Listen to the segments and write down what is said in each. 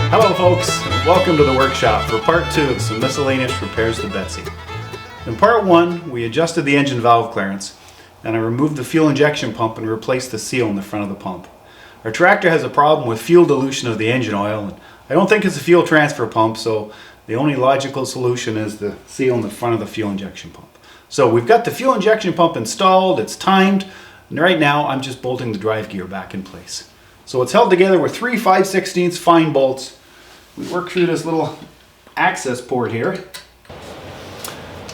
Hello folks, welcome to the workshop for part 2 of some miscellaneous repairs to Betsy. In part 1 we adjusted the engine valve clearance and I removed the fuel injection pump and replaced the seal in the front of the pump. Our tractor has a problem with fuel dilution of the engine oil, and I don't think it's a fuel transfer pump, so the only logical solution is the seal in the front of the fuel injection pump. So we've got the fuel injection pump installed, it's timed, and right now I'm just bolting the drive gear back in place. So it's held together with 3 5/16 fine bolts. We work through this little access port here,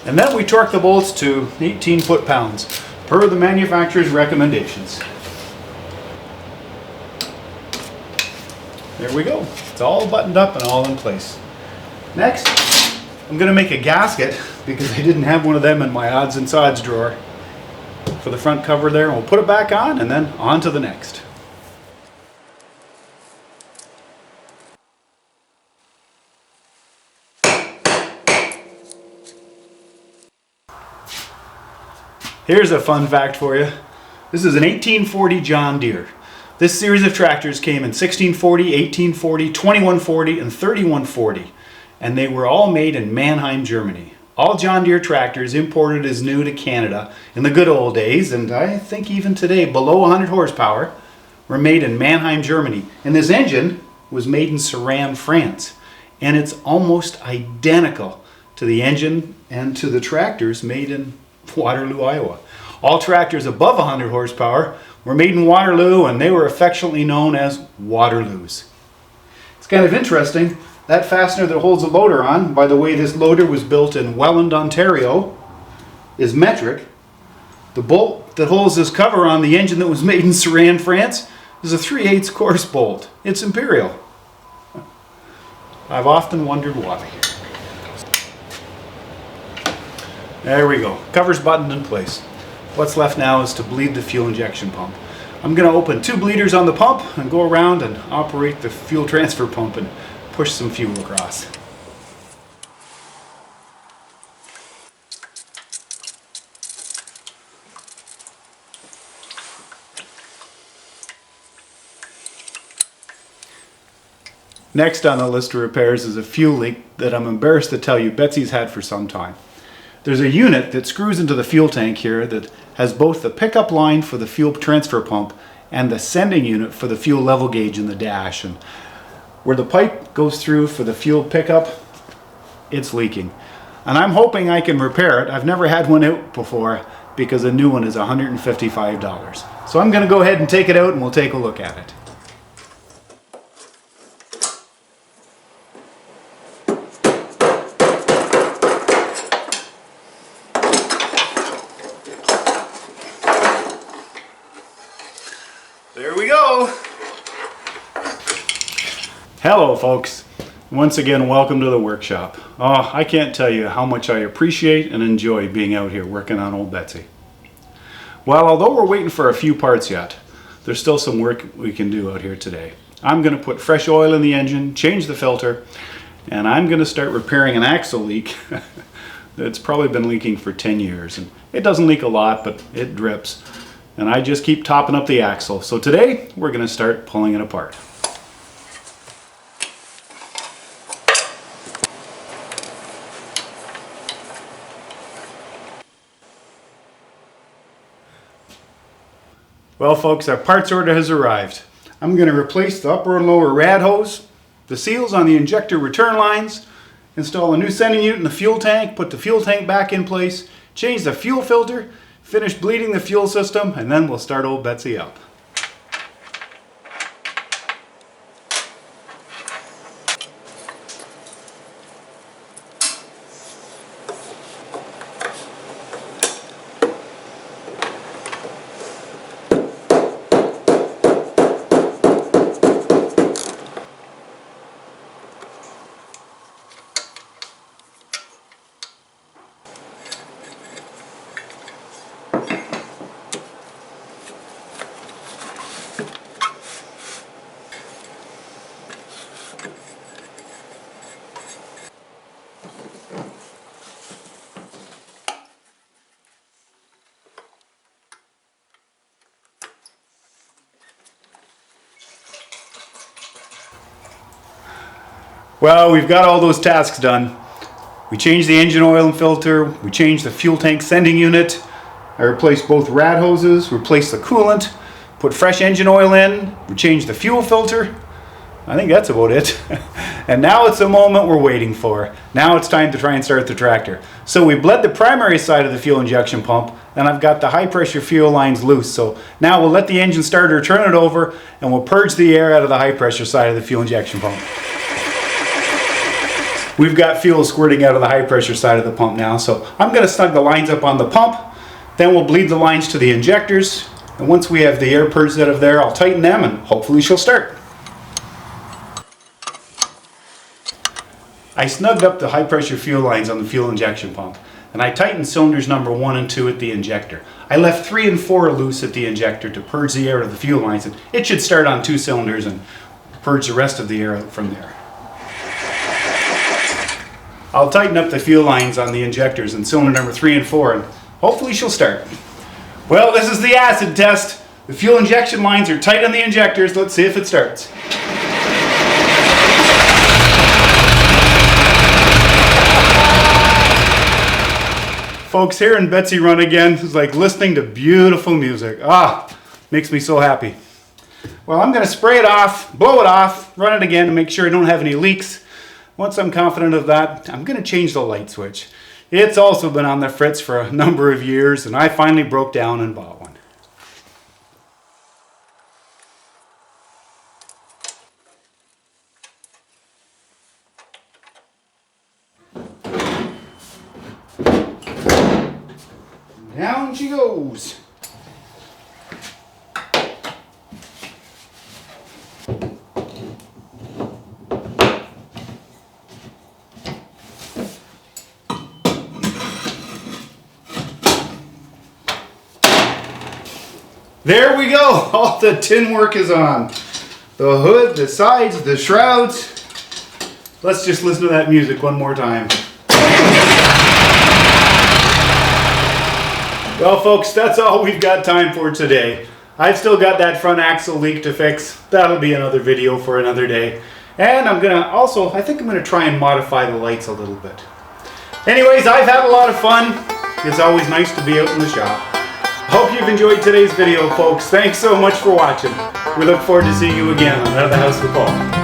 and then we torque the bolts to 18 foot-pounds per the manufacturer's recommendations. There we go. It's all buttoned up and all in place. Next, I'm going to make a gasket because I didn't have one of them in my odds and sods drawer for the front cover there. We'll put it back on and then on to the next. Here's a fun fact for you. This is an 1840 John Deere. This series of tractors came in 1640, 1840, 2140, and 3140, and they were all made in Mannheim, Germany. All John Deere tractors imported as new to Canada in the good old days, and I think even today below 100 horsepower, were made in Mannheim, Germany. And this engine was made in Saran, France, and it's almost identical to the engine and to the tractors made in Waterloo, Iowa. All tractors above 100 horsepower were made in Waterloo, and they were affectionately known as Waterloos. It's kind of interesting, that fastener that holds the loader on, by the way this loader was built in Welland, Ontario, is metric. The bolt that holds this cover on the engine that was made in Saran, France, is a 3/8 course bolt. It's imperial. I've often wondered why. There we go. Cover's buttoned in place. What's left now is to bleed the fuel injection pump. I'm going to open 2 bleeders on the pump and go around and operate the fuel transfer pump and push some fuel across. Next on the list of repairs is a fuel leak that I'm embarrassed to tell you Betsy's had for some time. There's a unit that screws into the fuel tank here that has both the pickup line for the fuel transfer pump and the sending unit for the fuel level gauge in the dash. And where the pipe goes through for the fuel pickup, it's leaking. And I'm hoping I can repair it. I've never had one out before because a new one is $155. So I'm going to go ahead and take it out and we'll take a look at it. There we go. Hello folks. Once again, welcome to the workshop. Oh, I can't tell you how much I appreciate and enjoy being out here working on old Betsy. Well, although we're waiting for a few parts yet, there's still some work we can do out here today. I'm going to put fresh oil in the engine, change the filter, and I'm going to start repairing an axle leak that's probably been leaking for 10 years. And it doesn't leak a lot, but it drips. And I just keep topping up the axle. So today, we're going to start pulling it apart. Well folks, our parts order has arrived. I'm going to replace the upper and lower rad hose, the seals on the injector return lines, install a new sending unit in the fuel tank, put the fuel tank back in place, change the fuel filter, finish bleeding the fuel system, and then we'll start old Betsy up. Well, we've got all those tasks done. We changed the engine oil and filter, we changed the fuel tank sending unit, I replaced both rad hoses, replaced the coolant, put fresh engine oil in, we changed the fuel filter. I think that's about it. And now it's the moment we're waiting for. Now it's time to try and start the tractor. So we bled the primary side of the fuel injection pump, and I've got the high pressure fuel lines loose. So now we'll let the engine starter turn it over, and we'll purge the air out of the high pressure side of the fuel injection pump. We've got fuel squirting out of the high pressure side of the pump now, so I'm going to snug the lines up on the pump, then we'll bleed the lines to the injectors, and once we have the air purged out of there, I'll tighten them and hopefully she'll start. I snugged up the high pressure fuel lines on the fuel injection pump, and I tightened cylinders number 1 and 2 at the injector. I left 3 and 4 loose at the injector to purge the air out of the fuel lines, and it should start on 2 cylinders and purge the rest of the air out from there. I'll tighten up the fuel lines on the injectors in cylinder number 3 and 4, and hopefully she'll start. Well, this is the acid test. The fuel injection lines are tight on the injectors. Let's see if it starts. Folks, hearing Betsy run again is like listening to beautiful music. Makes me so happy. Well, I'm going to spray it off, blow it off, run it again to make sure I don't have any leaks. Once I'm confident of that, I'm going to change the light switch. It's also been on the fritz for a number of years, and I finally broke down and bought one. Down she goes. There we go. All the tin work is on. The hood, the sides, the shrouds. Let's just listen to that music one more time. Well, folks, that's all we've got time for today. I've still got that front axle leak to fix. That'll be another video for another day. And I think I'm gonna try and modify the lights a little bit. Anyways, I've had a lot of fun. It's always nice to be out in the shop. Hope you've enjoyed today's video, folks. Thanks so much for watching. We look forward to seeing you again on Out of the House with Paul.